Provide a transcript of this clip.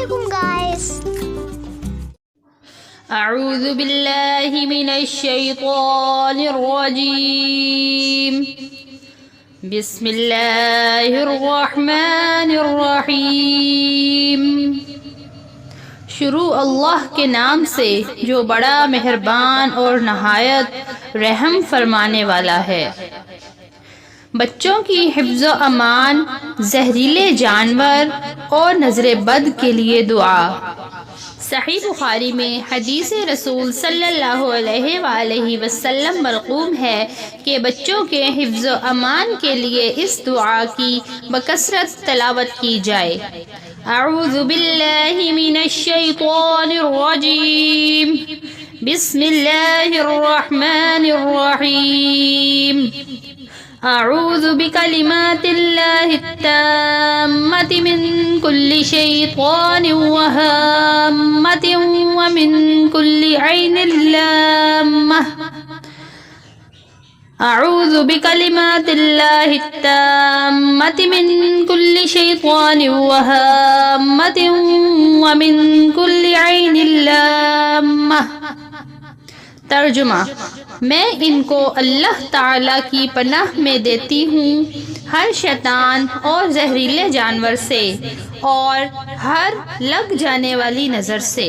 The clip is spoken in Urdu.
alaikum guys. أعوذ بالله من الشيطان الرجيم بسم الله الرحمن الرحیم. شروع اللہ کے نام سے جو بڑا مہربان اور نہایت رحم فرمانے والا ہے. بچوں کی حفظ و امان، زہریلے جانور اور نظر بد کے لیے دعا. صحیح بخاری میں حدیث رسول صلی اللہ علیہ وآلہ وسلم مرقوم ہے کہ بچوں کے حفظ و امان کے لیے اس دعا کی بکثرت تلاوت کی جائے. اعوذ باللہ من الشیطان الرجیم بسم اللہ الرحمن الرحیم. اعوذ بکلمات اللہ التامۃ من کل شیطان وہامۃ ومن کل عین لامہ. اعوذ بکلمات اللہ التامۃ من کل شیطان وہامۃ ومن کل عین لامہ. ترجمہ: میں ان کو اللہ تعالیٰ کی پناہ میں دیتی ہوں ہر شیطان اور زہریلے جانور سے اور ہر لگ جانے والی نظر سے.